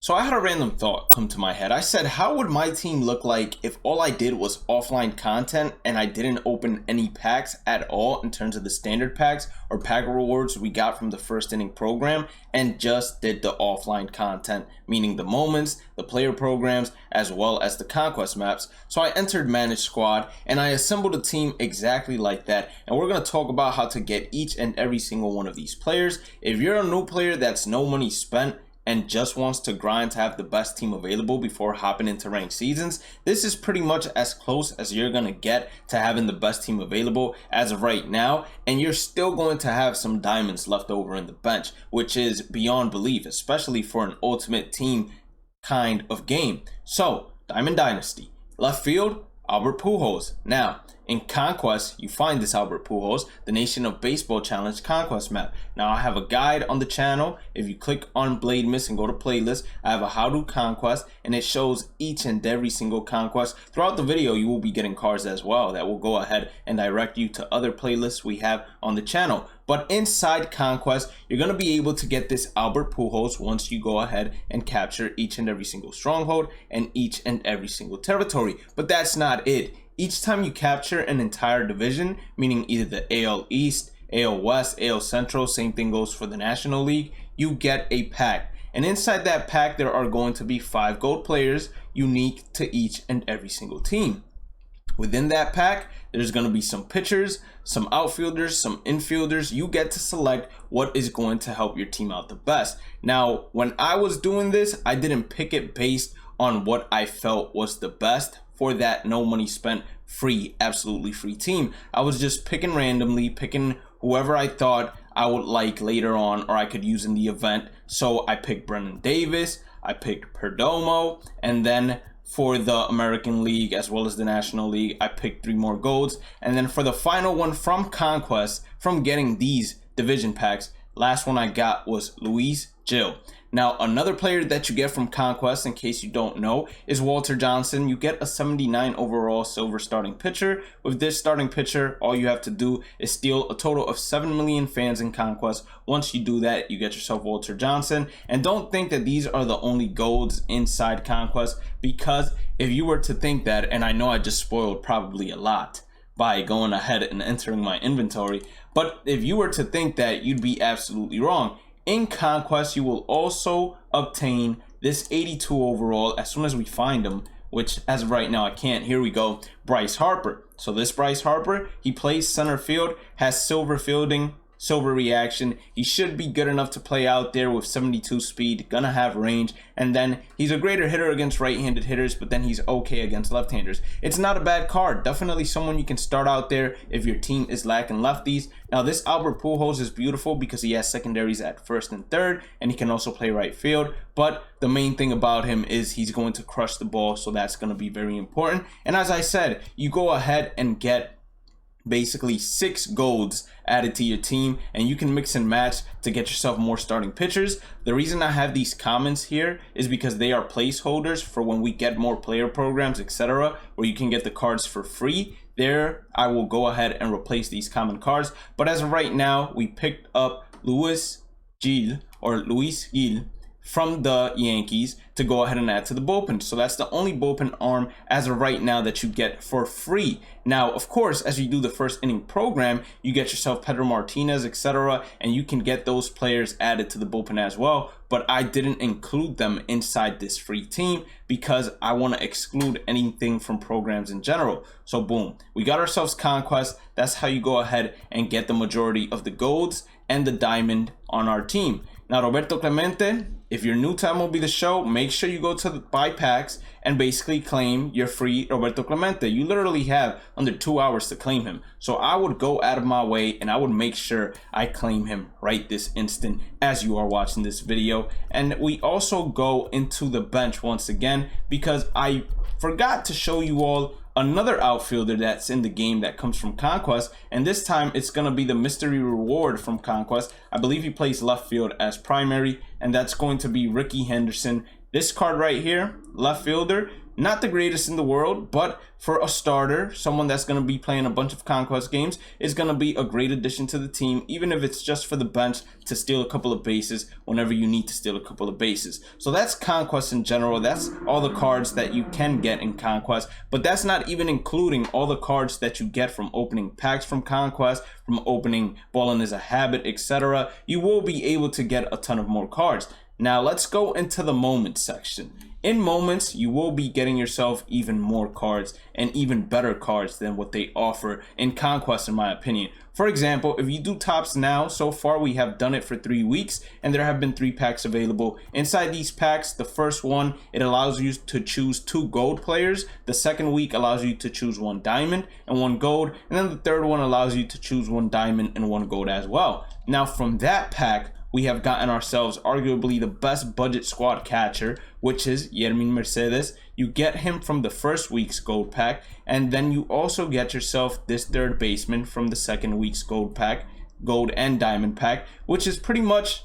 So I had a random thought come to my head. I said, how would my team look like if all I did was offline content and I didn't open any packs at all in terms of the standard packs or pack rewards we got from the first inning program and just did the offline content, meaning the moments, the player programs, as well as the conquest maps. So I entered Managed Squad and I assembled a team exactly like that. And we're going to talk about how to get each and every single one of these players. If you're a new player that's no money spent and just wants to grind to have the best team available before hopping into ranked seasons, this is pretty much as close as you're going to get to having the best team available as of right now, and you're still going to have some diamonds left over in the bench, which is beyond belief, especially for an ultimate team kind of game. So, Diamond Dynasty, left field, Albert Pujols. Now, in Conquest, you find this Albert Pujols, the Nation of Baseball Challenge Conquest map. Now, I have a guide on the channel. If you click on Bhlademyst and go to playlist, I have a how to conquest, and it shows each and every single conquest. Throughout the video, you will be getting cards as well that will go ahead and direct you to other playlists we have on the channel. But inside Conquest, you're going to be able to get this Albert Pujols once you go ahead and capture each and every single stronghold and each and every single territory. But that's not it. Each time you capture an entire division, meaning either the AL East, AL West, AL Central, same thing goes for the National League, you get a pack. And inside that pack, there are going to be 5 gold players unique to each and every single team. Within that pack, there's going to be some pitchers, some outfielders, some infielders. You get to select what is going to help your team out the best. Now, when I was doing this, I didn't pick it based on what I felt was the best for that no money spent, free, absolutely free team. I was just picking randomly, picking whoever I thought I would like later on or I could use in the event. So I picked Brennan Davis, I picked Perdomo, and then for the American League as well as the National League, I picked 3 more golds. And then for the final one from Conquest, from getting these division packs, last one I got was Luis Gil. Now, another player that you get from Conquest, in case you don't know, is Walter Johnson. You get a 79 overall silver starting pitcher. With this starting pitcher, all you have to do is steal a total of 7 million fans in Conquest. Once you do that, you get yourself Walter Johnson. And don't think that these are the only golds inside Conquest, because if you were to think that, and I know I just spoiled probably a lot by going ahead and entering my inventory, but if you were to think that, you'd be absolutely wrong. In Conquest, you will also obtain this 82 overall as soon as we find him, which as of right now I can't. Here we go, Bryce Harper. So this Bryce Harper, he plays center field, has silver fielding, silver reaction. He should be good enough to play out there with 72 speed, gonna have range, and then he's a greater hitter against right-handed hitters, but then he's okay against left-handers. It's not a bad card. Definitely someone you can start out there if your team is lacking lefties. Now this Albert Pujols is beautiful because he has secondaries at first and third, and he can also play right field. But the main thing about him is he's going to crush the ball, so that's going to be very important. And as I said, you go ahead and get basically 6 golds added to your team, and you can mix and match to get yourself more starting pitchers. The reason I have these comments here is because they are placeholders for when we get more player programs, etc., where you can get the cards for free. There I will go ahead and replace these common cards, but as of right now, we picked up Luis Gil from the Yankees to go ahead and add to the bullpen. So that's the only bullpen arm as of right now that you get for free. Now, of course, as you do the first inning program, you get yourself Pedro Martinez, etc., and you can get those players added to the bullpen as well. But I didn't include them inside this free team because I want to exclude anything from programs in general. So boom, we got ourselves Conquest. That's how you go ahead and get the majority of the golds and the diamond on our team. Now, Roberto Clemente, if you're new to MLB The Show, make sure you go to the buy packs and basically claim your free Roberto Clemente. You literally have under 2 hours to claim him. So I would go out of my way and I would make sure I claim him right this instant as you are watching this video. And we also go into the bench once again because I forgot to show you all another outfielder that's in the game that comes from Conquest, and this time it's going to be the mystery reward from Conquest. I believe he plays left field as primary, and that's going to be Ricky Henderson. This card right here, left fielder, Not the greatest in the world, but for a starter, someone that's going to be playing a bunch of Conquest games, is going to be a great addition to the team, even if it's just for the bench to steal a couple of bases whenever you need to steal a couple of bases. So that's Conquest in general. That's all the cards that you can get in Conquest, but that's not even including all the cards that you get from opening packs from Conquest, from opening Ballin' is a Habit, etc. You will be able to get a ton of more cards. Now let's go into the Moments section. In Moments, you will be getting yourself even more cards and even better cards than what they offer in Conquest, in my opinion. For example, if you do Tops now, so far we have done it for 3 weeks, and there have been 3 packs available. Inside these packs, the first one, it allows you to choose 2 gold players. The second week allows you to choose 1 diamond and 1 gold. And then the third one allows you to choose 1 diamond and 1 gold as well. Now from that pack, we have gotten ourselves arguably the best budget squad catcher, which is Yermin Mercedes. You get him from the first week's gold pack, and then you also get yourself this third baseman from the second week's gold pack, gold and diamond pack, which is pretty much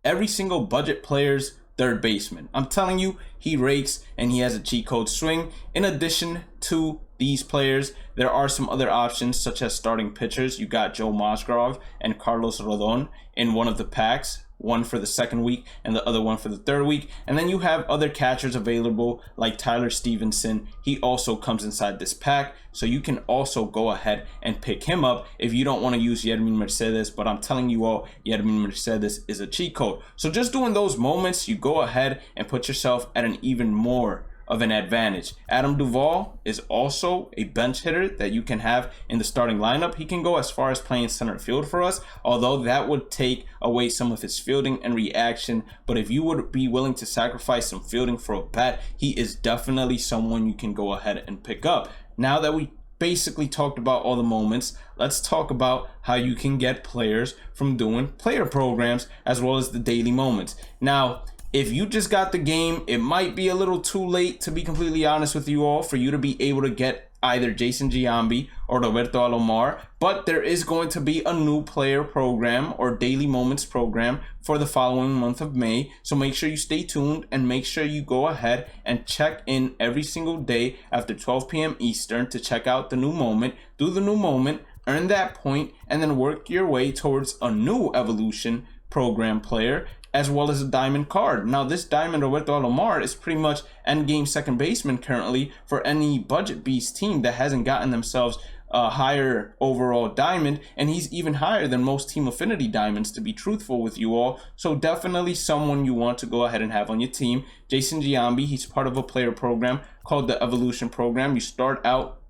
every single budget player's third baseman. I'm telling you, he rakes and he has a cheat code swing. In addition to these players, there are some other options such as starting pitchers. You got Joe Musgrove and Carlos Rodon in one of the packs, one for the second week and the other one for the third week. And then you have other catchers available like Tyler Stevenson. He also comes inside this pack, so you can also go ahead and pick him up if you don't want to use Yermin Mercedes. But I'm telling you all, Yermin Mercedes is a cheat code. So just doing those moments, you go ahead and put yourself at an even more of an advantage. Adam Duvall is also a bench hitter that you can have in the starting lineup. He can go as far as playing center field for us, although that would take away some of his fielding and reaction. But if you would be willing to sacrifice some fielding for a bat, he is definitely someone you can go ahead and pick up. Now that we basically talked about all the moments, let's talk about how you can get players from doing player programs as well as the daily moments. Now, if you just got the game, it might be a little too late, to be completely honest with you all, for you to be able to get either Jason Giambi or Roberto Lamar, but there is going to be a new player program or daily moments program for the following month of May. So make sure you stay tuned and make sure you go ahead and check in every single day after 12 p.m. Eastern to check out the new moment, do the new moment, earn that point, and then work your way towards a new evolution program player as well as a diamond card. Now this diamond Roberto Lamar is pretty much endgame second baseman currently for any budget beast team that hasn't gotten themselves a higher overall diamond, and he's even higher than most team affinity diamonds, to be truthful with you all. So definitely someone you want to go ahead and have on your team. Jason Giambi, he's part of a player program called the Evolution Program. You start out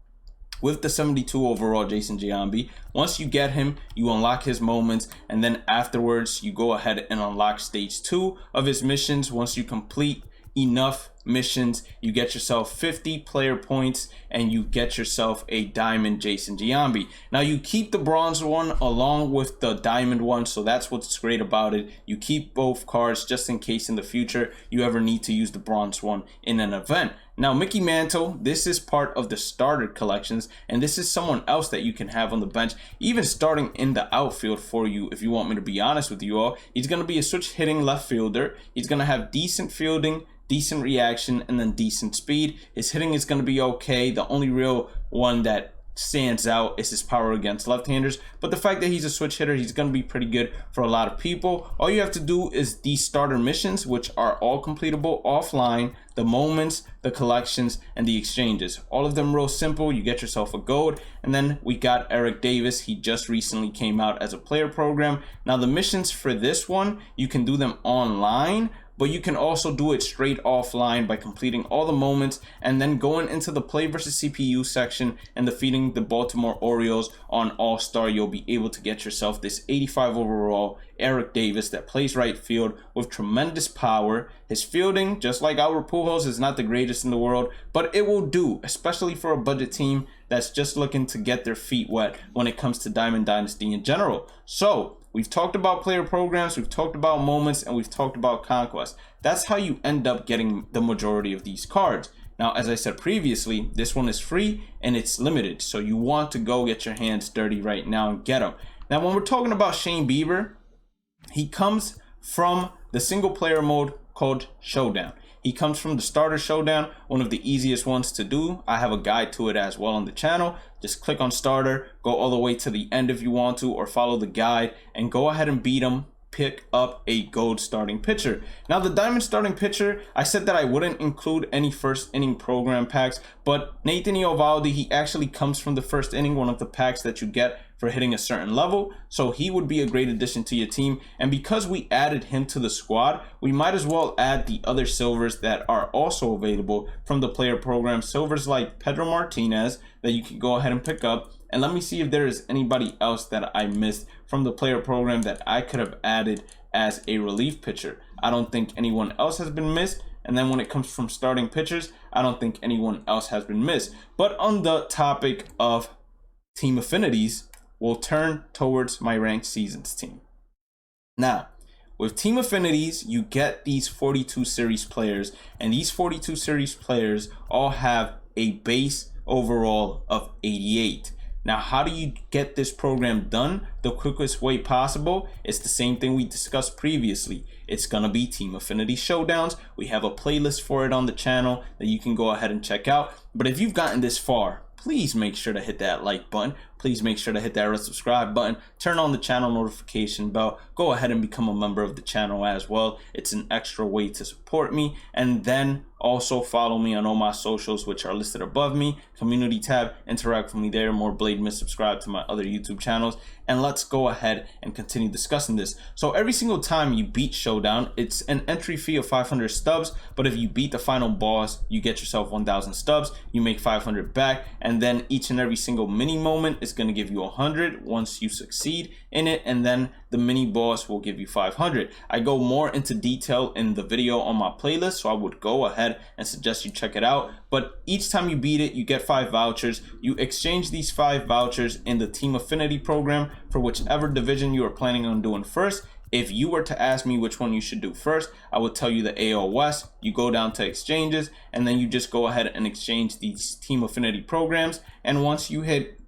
with the 72 overall Jason Giambi. Once you get him, you unlock his moments, and then afterwards you go ahead and unlock stage 2 of his missions. Once you complete enough missions, you get yourself 50 player points and you get yourself a diamond Jason Giambi. Now you keep the bronze one along with the diamond one, so that's what's great about it. You keep both cards just in case in the future you ever need to use the bronze one in an event. Now Mickey Mantle, this is part of the starter collections, and this is someone else that you can have on the bench, even starting in the outfield for you if you want me to be honest with you all. He's going to be a switch hitting left fielder. He's going to have decent fielding, decent reaction, and then decent speed. His hitting is going to be okay. The only real one that stands out is his power against left-handers, but the fact that he's a switch hitter, he's going to be pretty good for a lot of people. All you have to do is these starter missions, which are all completable offline, the moments, the collections, and the exchanges. All of them real simple. You get yourself a gold. And then we got Eric Davis. He just recently came out as a player program. Now the missions for this one, you can do them online, but you can also do it straight offline by completing all the moments and then going into the play versus CPU section and defeating the Baltimore Orioles on All-Star. You'll be able to get yourself this 85 overall Eric Davis that plays right field with tremendous power. His fielding, just like Albert Pujols, is not the greatest in the world, but it will do, especially for a budget team that's just looking to get their feet wet when it comes to Diamond Dynasty in general. So we've talked about player programs, we've talked about moments, and we've talked about conquest. That's how you end up getting the majority of these cards. Now, as I said previously, this one is free and it's limited, so you want to go get your hands dirty right now and get them. Now, when we're talking about Shane Bieber, he comes from the single player mode called Showdown. He comes from the starter showdown, one of the easiest ones to do. I have a guide to it as well on the channel. Just click on starter, go all the way to the end if you want to, or follow the guide and go ahead and beat him. Pick up a gold starting pitcher. Now the diamond starting pitcher, I said that I wouldn't include any first inning program packs, but Nathan Eovaldi, he actually comes from the first inning, one of the packs that you get for hitting a certain level, so he would be a great addition to your team. And because we added him to the squad, we might as well add the other silvers that are also available from the player program, silvers like Pedro Martinez that you can go ahead and pick up. And let me see if there is anybody else that I missed from the player program that I could have added as a relief pitcher. I don't think anyone else has been missed. And then when it comes from starting pitchers, I don't think anyone else has been missed. But on the topic of team affinities, we'll turn towards my ranked seasons team. Now, with team affinities, you get these 42 series players, and these 42 series players all have a base overall of 88. Now, how do you get this program done the quickest way possible? It's the same thing we discussed previously. It's gonna be team affinity showdowns. We have a playlist for it on the channel that you can go ahead and check out. But if you've gotten this far, please make sure to hit that like button. Please make sure to hit that red subscribe button. Turn on the channel notification bell. Go ahead and become a member of the channel as well. It's an extra way to support me. And then also follow me on all my socials, which are listed above me. Community tab, interact with me there. More Bhlademyst, subscribe to my other YouTube channels. And let's go ahead and continue discussing this. So every single time you beat Showdown, it's an entry fee of 500 stubs. But if you beat the final boss, you get yourself 1,000 stubs. You make 500 back. And then each and every single mini moment is going to give you 100 once you succeed in it, and then the mini boss will give you 500. I go more into detail in the video on my playlist, so I would go ahead and suggest you check it out. But each time you beat it, you get 5 vouchers. You exchange these 5 vouchers in the team affinity program for whichever division you are planning on doing first. If you were to ask me which one you should do first, I would tell you the AL West. You go down to exchanges, and then you just go ahead and exchange these team affinity programs. And once you hit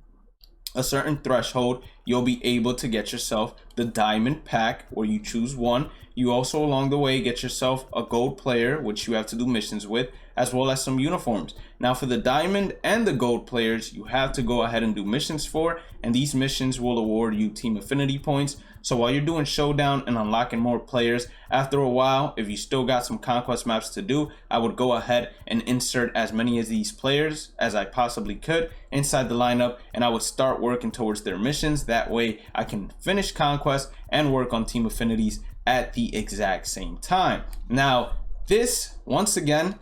a certain threshold, you'll be able to get yourself the diamond pack, where you choose one. You also along the way get yourself a gold player, which you have to do missions with, as well as some uniforms. Now for the diamond and the gold players, you have to go ahead and do missions for, and these missions will award you team affinity points. So while you're doing showdown and unlocking more players, after a while, if you still got some conquest maps to do, I would go ahead and insert as many of these players as I possibly could inside the lineup, and I would start working towards their missions. That way I can finish conquest and work on team affinities at the exact same time. Now this, once again,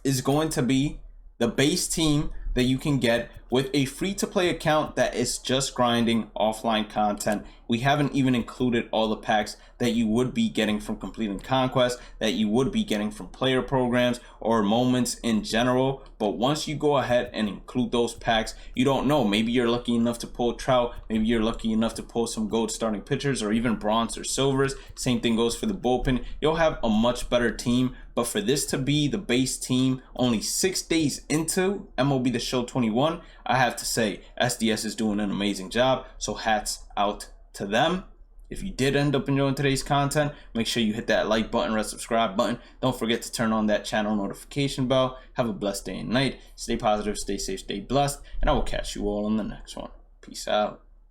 is going to be the base team that you can get with a free-to-play account that is just grinding offline content. We haven't even included all the packs that you would be getting from completing conquest, that you would be getting from player programs or moments in general. But once you go ahead and include those packs, you don't know, maybe you're lucky enough to pull Trout, maybe you're lucky enough to pull some gold starting pitchers or even bronze or silvers. Same thing goes for the bullpen. You'll have a much better team. But for this to be the base team only 6 days into MLB The Show 21, I have to say SDS is doing an amazing job. So hats out to them. If you did end up enjoying today's content, make sure you hit that like button, red subscribe button. Don't forget to turn on that channel notification bell. Have a blessed day and night. Stay positive, stay safe, stay blessed. And I will catch you all on the next one. Peace out.